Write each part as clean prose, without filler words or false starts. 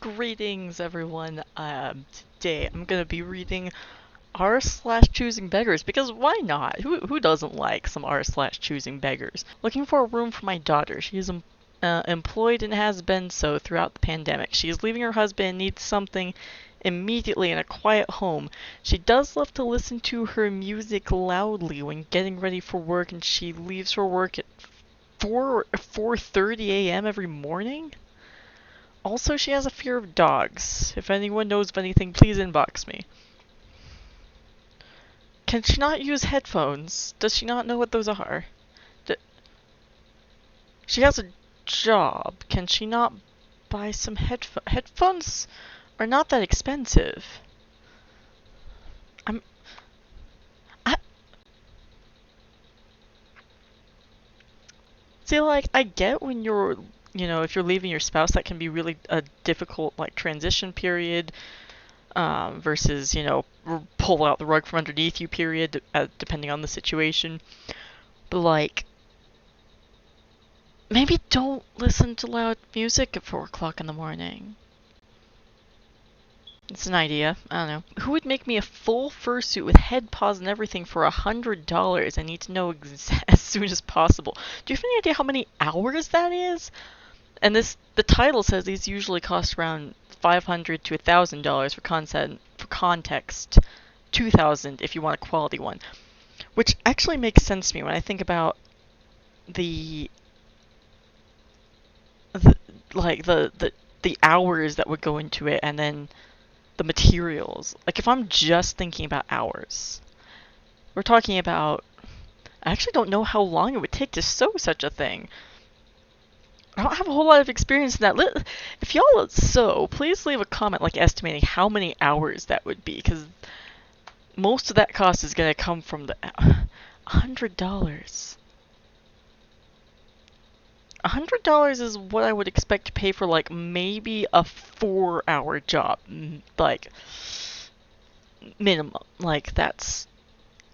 Greetings, everyone. Today I'm gonna be reading r/Choosing Beggars because why not? Who doesn't like some r/Choosing Beggars? Looking for a room for my daughter. She is employed and has been so throughout the pandemic. She is leaving her husband and needs something immediately in a quiet home. She does love to listen to her music loudly when getting ready for work, and she leaves for work at 4:30 a.m. every morning. Also, she has a fear of dogs. If anyone knows of anything, please inbox me. Can she not use headphones? Does she not know what those are? She has a job. Can she not buy some headphones? Headphones are not that expensive. I See, like, I get when you're, if you're leaving your spouse, that can be really a difficult, like, transition period. Versus, pull out the rug from underneath you period, depending on the situation. But, like, maybe don't listen to loud music at 4 o'clock in the morning. It's an idea. I don't know. Who would make me a full fursuit with head paws and everything for $100? I need to know as soon as possible. Do you have any idea how many hours that is? And the title says these usually cost around $500 to $1,000 for context, $2,000 if you want a quality one, which actually makes sense to me when I think about the hours that would go into it, and then the materials. Like, if I'm just thinking about hours, we're talking about, I actually don't know how long it would take to sew such a thing. I don't have a whole lot of experience in that. If y'all sew, please leave a comment, like, estimating how many hours that would be, because most of that cost is going to come from the $100. $100 is what I would expect to pay for, like, maybe a 4-hour job, like, minimum. Like,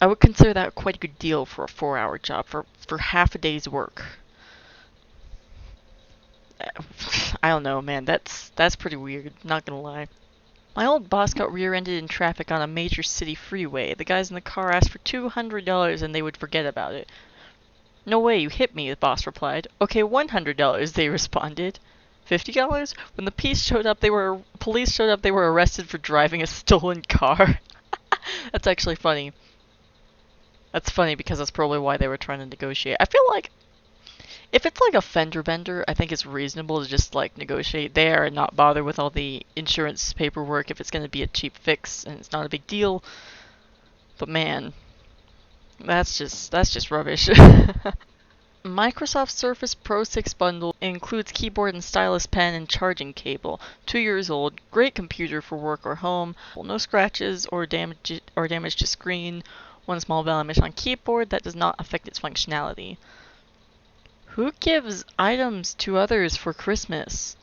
I would consider that quite a good deal for a 4-hour job, for half a day's work. I don't know, man. That's pretty weird, not gonna lie. My old boss got rear-ended in traffic on a major city freeway. The guys in the car asked for $200 and they would forget about it. No way, you hit me, the boss replied. Okay, $100, they responded. $50? When the police showed up, they were arrested for driving a stolen car. That's actually funny. That's funny because that's probably why they were trying to negotiate. I feel like if it's like a fender bender, I think it's reasonable to just, like, negotiate there and not bother with all the insurance paperwork if it's going to be a cheap fix and it's not a big deal. But man, that's just rubbish. Microsoft Surface Pro 6 bundle includes keyboard and stylus pen and charging cable. 2 years old, great computer for work or home. No scratches or damage to screen. One small blemish on keyboard that does not affect its functionality. Who gives items to others for Christmas?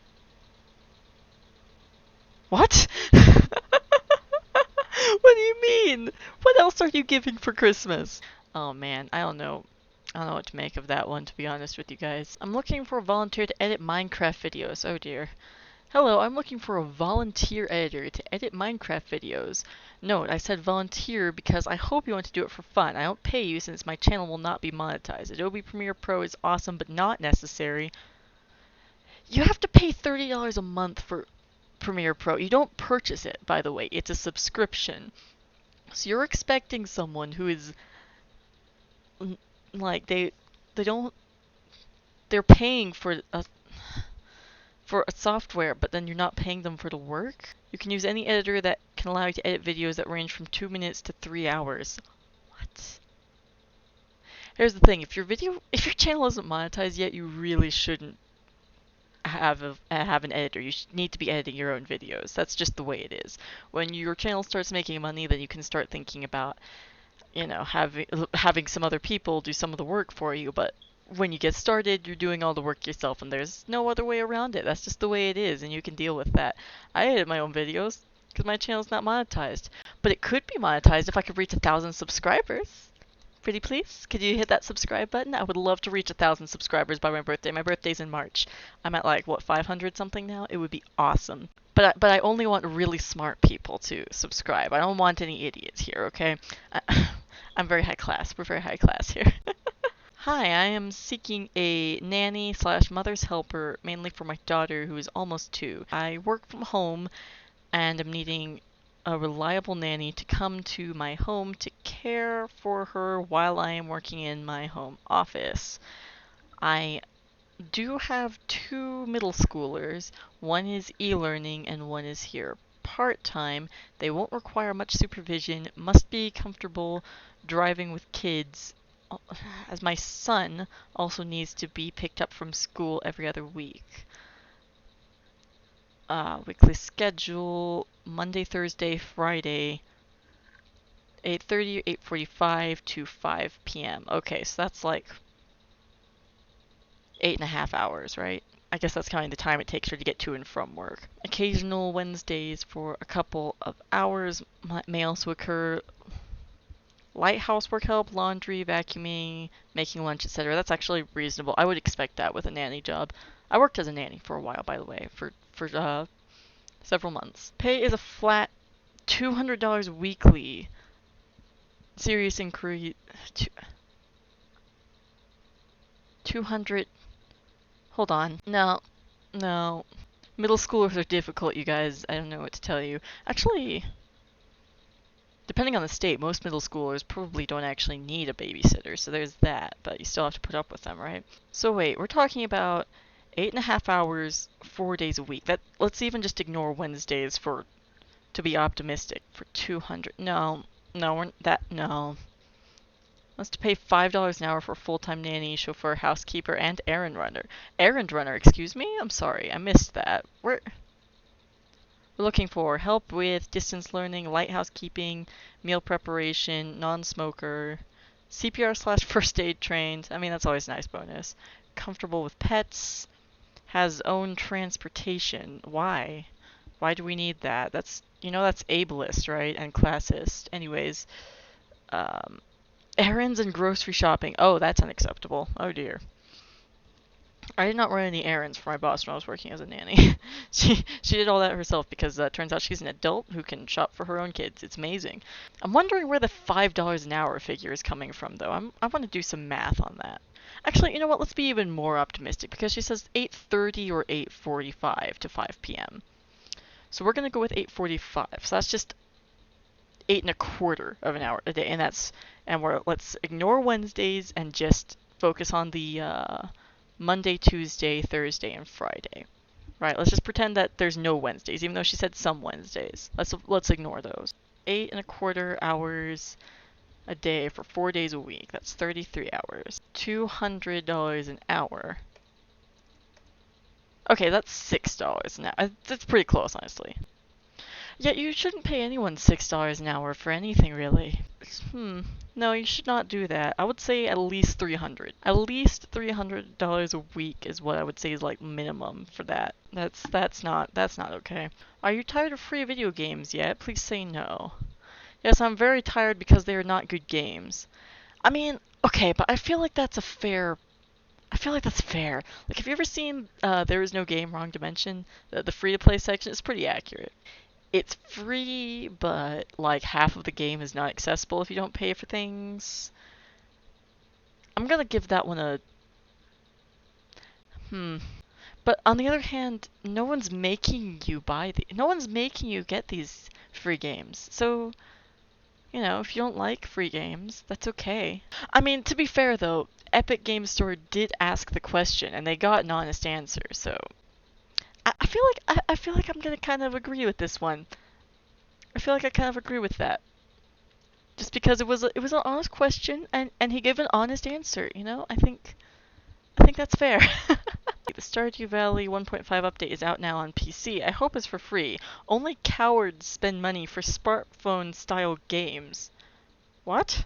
What? What do you mean? What else are you giving for Christmas? Oh man, I don't know. I don't know what to make of that one, to be honest with you guys. I'm looking for a volunteer to edit Minecraft videos. Oh dear. Hello, I'm looking for a volunteer editor to edit Minecraft videos. Note, I said volunteer because I hope you want to do it for fun. I don't pay you since my channel will not be monetized. Adobe Premiere Pro is awesome but not necessary. You have to pay $30 a month for Premiere Pro. You don't purchase it, by the way. It's a subscription. So you're expecting someone who is, like, they're paying for a software, but then you're not paying them for the work? You can use any editor that can allow you to edit videos that range from 2 minutes to 3 hours. What? Here's the thing, if your channel isn't monetized yet, you really shouldn't have an editor. You need to be editing your own videos. That's just the way it is. When your channel starts making money, then you can start thinking about, having some other people do some of the work for you, but when you get started, you're doing all the work yourself, and there's no other way around it. That's just the way it is, and you can deal with that. I edit my own videos because my channel's not monetized, but it could be monetized if I could reach 1,000 subscribers. Pretty please, could you hit that subscribe button? I would love to reach 1,000 subscribers by my birthday. My birthday's in March. I'm at, like, what, 500 something now? It would be awesome. but I only want really smart people to subscribe. I don't want any idiots here, okay? I'm very high class. We're very high class here. Hi, I am seeking a nanny slash mother's helper, mainly for my daughter who is almost 2. I work from home and I'm needing a reliable nanny to come to my home to care for her while I am working in my home office. I do have 2 middle schoolers. One is e-learning and one is here part-time. They won't require much supervision, must be comfortable driving with kids, as my son also needs to be picked up from school every other week. Weekly schedule, Monday, Thursday, Friday, 8:30, 8:45 to 5 p.m. Okay, so that's like 8.5 hours, right? I guess that's counting the time it takes her to get to and from work. Occasional Wednesdays for a couple of hours may also occur. Light housework help, laundry, vacuuming, making lunch, etc. That's actually reasonable. I would expect that with a nanny job. I worked as a nanny for a while, by the way, for several months. Pay is a flat $200 weekly. Serious inquiry. 200. Hold on. No. Middle schoolers are difficult, you guys. I don't know what to tell you. Actually, depending on the state, most middle schoolers probably don't actually need a babysitter, so there's that, but you still have to put up with them, right? So wait, we're talking about 8.5 hours, 4 days a week. Let's even just ignore Wednesdays to be optimistic. For 200. No. No. Wants to pay $5 an hour for a full-time nanny, chauffeur, housekeeper, and errand runner. Errand runner, excuse me? I'm sorry, I missed that. We're looking for help with distance learning, light housekeeping, meal preparation, non-smoker, CPR slash first aid trained. I mean, that's always a nice bonus. Comfortable with pets, has own transportation. Why? Why do we need that? That's ableist, right? And classist. Anyways, errands and grocery shopping. Oh, that's unacceptable. Oh dear. I did not run any errands for my boss when I was working as a nanny. she did all that herself because turns out she's an adult who can shop for her own kids. It's amazing. I'm wondering where the $5 an hour figure is coming from, though. I want to do some math on that. Actually, you know what? Let's be even more optimistic because she says 8:30 or 8:45 to 5 p.m. So we're gonna go with 8:45. So that's just 8.25 of an hour a day, let's ignore Wednesdays and just focus on the Monday, Tuesday, Thursday, and Friday. Right, let's just pretend that there's no Wednesdays, even though she said some Wednesdays. Let's ignore those. 8.25 hours a day for 4 days a week. That's 33 hours. $200 an hour. Okay, that's $6 an hour. That's pretty close, honestly. Yet you shouldn't pay anyone $6 an hour for anything, really. No, you should not do that. I would say at least $300. At least $300 a week is what I would say is like minimum for that. That's not okay. Are you tired of free video games yet? Please say no. Yes, I'm very tired because they are not good games. I mean, okay, but I feel like that's fair. Like, have you ever seen There Is No Game, Wrong Dimension? The free-to-play section? It's pretty accurate. It's free, but like half of the game is not accessible if you don't pay for things. I'm gonna give that one a But on the other hand, no one's making you get these free games. So, if you don't like free games, that's okay. I mean, to be fair though, Epic Games Store did ask the question and they got an honest answer, so I feel like I'm gonna kind of agree with this one. I feel like I kind of agree with that. Just because it was an honest question and he gave an honest answer, I think that's fair. The Stardew Valley 1.5 update is out now on PC. I hope it's for free. Only cowards spend money for smartphone style games. What?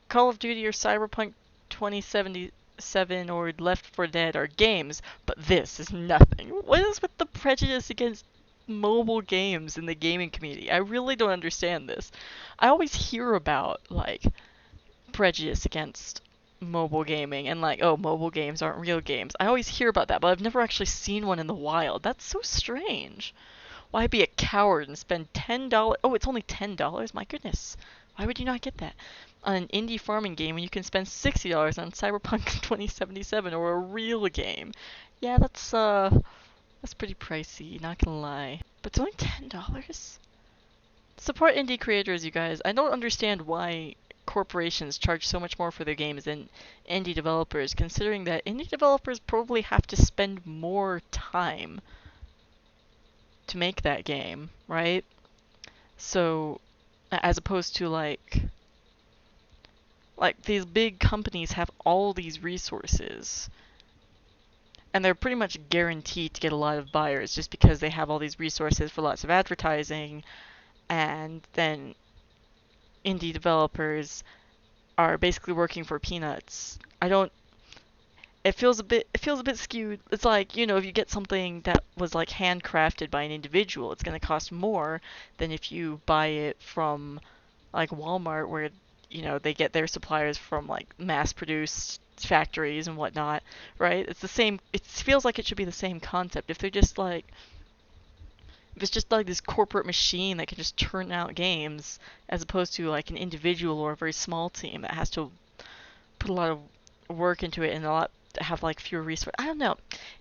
Call of Duty or Cyberpunk 2077 or Left 4 Dead are games, but this is nothing. What is with the prejudice against mobile games in the gaming community? I really don't understand this. I always hear about, like, prejudice against mobile gaming and like, oh, mobile games aren't real games. I always hear about that, but I've never actually seen one in the wild. That's so strange. Why be a coward and spend $10? Oh, it's only $10? My goodness. Why would you not get that? On an indie farming game when you can spend $60 on Cyberpunk 2077 or a real game. Yeah, that's pretty pricey, not gonna lie. But it's only $10? Support indie creators, you guys. I don't understand why corporations charge so much more for their games than indie developers, considering that indie developers probably have to spend more time to make that game, right? So, as opposed to like these big companies have all these resources and they're pretty much guaranteed to get a lot of buyers just because they have all these resources for lots of advertising, and then indie developers are basically working for peanuts. I don't it feels a bit skewed. It's like, if you get something that was like handcrafted by an individual, it's going to cost more than if you buy it from like Walmart where they get their suppliers from like mass produced factories and whatnot, right? It's the same. It feels like it should be the same concept. If it's just like this corporate machine that can just turn out games, as opposed to like an individual or a very small team that has to put a lot of work into it and a lot have like fewer resources. I don't know.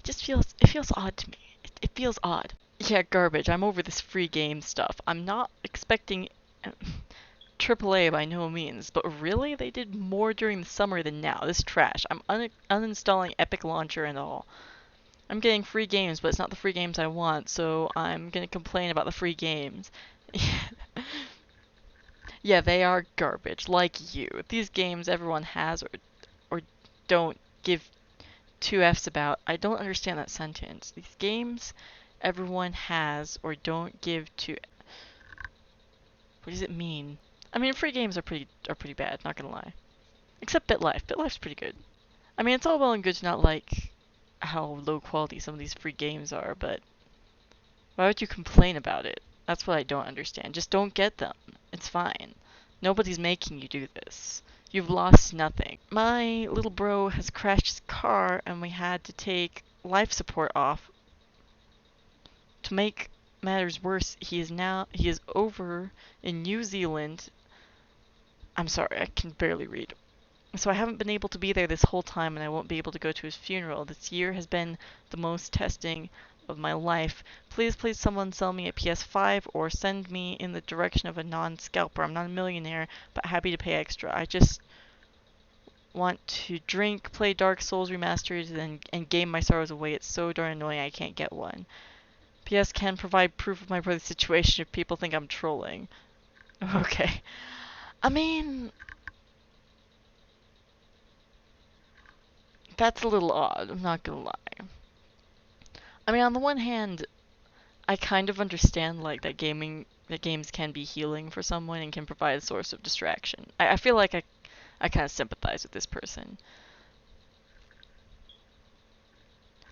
It feels odd to me. It feels odd. Yeah, garbage. I'm over this free game stuff. I'm not expecting AAA by no means, but really they did more during the summer than now. This is trash. I'm uninstalling Epic Launcher and all. I'm getting free games, but it's not the free games I want, so I'm gonna complain about the free games. Yeah, they are garbage, like you. These games everyone has or don't give two F's about. I don't understand that sentence. These games everyone has or don't give two. What does it mean? I mean, free games are pretty bad, not gonna lie. Except BitLife. BitLife's pretty good. I mean, it's all well and good to not like how low quality some of these free games are, but why would you complain about it? That's what I don't understand. Just don't get them. It's fine. Nobody's making you do this. You've lost nothing. My little bro has crashed his car and we had to take life support off. To make matters worse, he is over in New Zealand. I'm sorry, I can barely read. So I haven't been able to be there this whole time and I won't be able to go to his funeral. This year has been the most testing of my life. Please, please, someone sell me a PS5 or send me in the direction of a non-scalper. I'm not a millionaire, but happy to pay extra. I just want to drink, play Dark Souls Remastered, and game my sorrows away. It's so darn annoying I can't get one. PS can provide proof of my brother's situation if people think I'm trolling. Okay. I mean, that's a little odd, I'm not gonna lie. I mean, on the one hand, I kind of understand like that games can be healing for someone and can provide a source of distraction. I feel like I kind of sympathize with this person.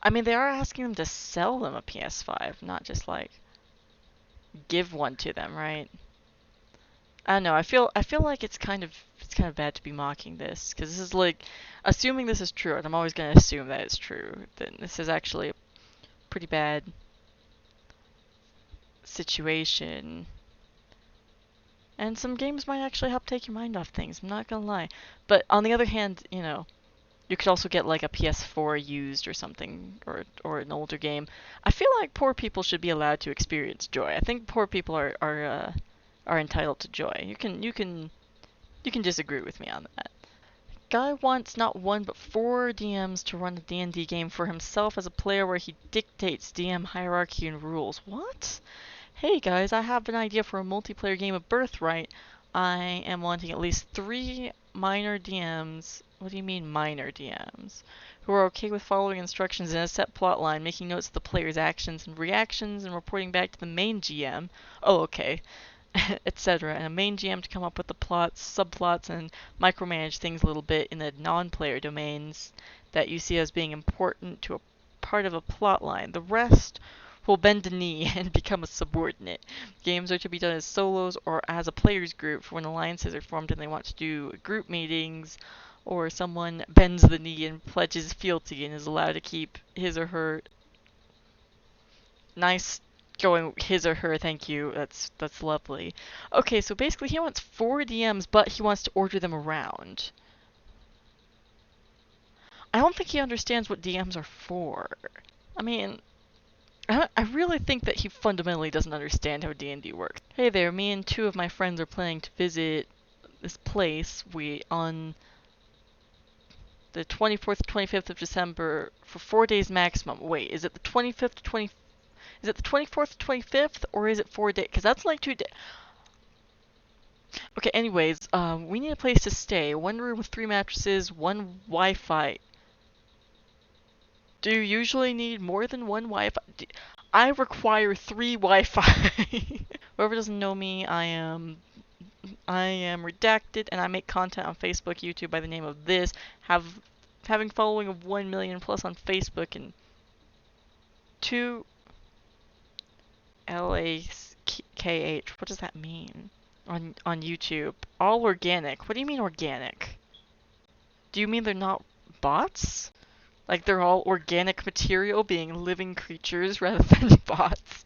I mean, they are asking them to sell them a PS5, not just like give one to them, right? I don't know. I feel like it's kind of bad to be mocking this because this is like assuming this is true, and I'm always gonna assume that it's true. Then this is actually a pretty bad situation. And some games might actually help take your mind off things, I'm not gonna lie. But on the other hand, you could also get like a PS4 used or something, or an older game. I feel like poor people should be allowed to experience joy. I think poor people are entitled to joy. You can disagree with me on that. Guy wants not one but four DMs to run a D&D game for himself as a player where he dictates DM hierarchy and rules. What? Hey guys, I have an idea for a multiplayer game of Birthright. I am wanting at least 3 minor DMs. What do you mean minor DMs? Who are okay with following instructions in a set plotline, making notes of the player's actions and reactions, and reporting back to the main GM. Oh, okay. Etc. And a main GM to come up with the plots, subplots, and micromanage things a little bit in the non-player domains that you see as being important to a part of a plotline. The rest will bend the knee and become a subordinate. Games are to be done as solos or as a players group for when alliances are formed and they want to do group meetings or someone bends the knee and pledges fealty and is allowed to keep his or her nice going his or her, thank you. That's lovely. Okay, so basically he wants 4 DMs, but he wants to order them around. I don't think he understands what DMs are for. I mean, I really think that he fundamentally doesn't understand how D&D works. Hey there, me and 2 of my friends are planning to visit this place on the 24th, 25th of December for 4 days maximum. Wait, is it the 25th to 20? Is it the 24th to 25th, or is it 4 days? Because that's like 2 days. Okay, anyways, we need a place to stay. 1 room with 3 mattresses, 1 Wi-Fi. Do you usually need more than 1 Wi-Fi? I require 3 Wi-Fi. Whoever doesn't know me, I am redacted, and I make content on Facebook, YouTube by the name of this. Having following of 1 million plus on Facebook and 2 LAKH. What does that mean? On YouTube. All organic. What do you mean organic? Do you mean they're not bots? Like they're all organic material being living creatures rather than bots?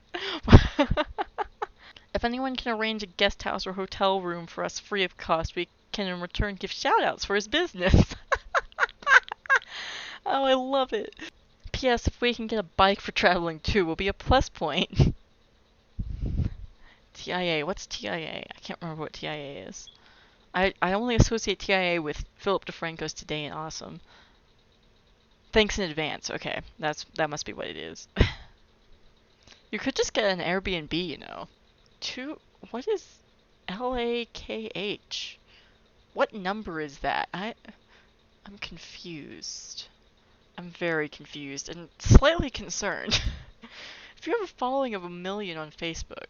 If anyone can arrange a guest house or hotel room for us free of cost, we can in return give shoutouts for his business. Oh, I love it. P.S. If we can get a bike for traveling too, will be a plus point. TIA. What's TIA? I can't remember what TIA is. I only associate TIA with Philip DeFranco's Today and Awesome. Thanks in advance. Okay, that must be what it is. You could just get an Airbnb, you know. What is LAKH? What number is that? I'm confused. I'm very confused and slightly concerned. If you have a following of 1 million on Facebook,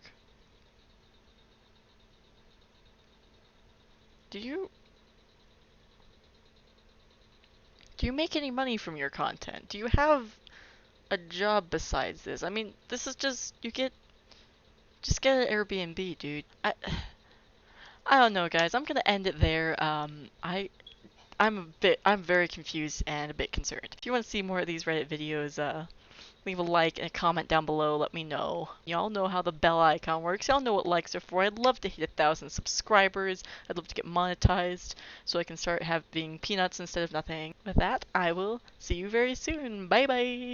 do you make any money from your content? Do you have a job besides this? I mean, this is just just get an Airbnb, dude. I don't know, guys. I'm gonna end it there. I'm very confused and a bit concerned. If you want to see more of these Reddit videos, leave a like and a comment down below. Let me know. Y'all know how the bell icon works. Y'all know what likes are for. I'd love to hit 1,000 subscribers. I'd love to get monetized so I can start having peanuts instead of nothing. With that, I will see you very soon. Bye bye.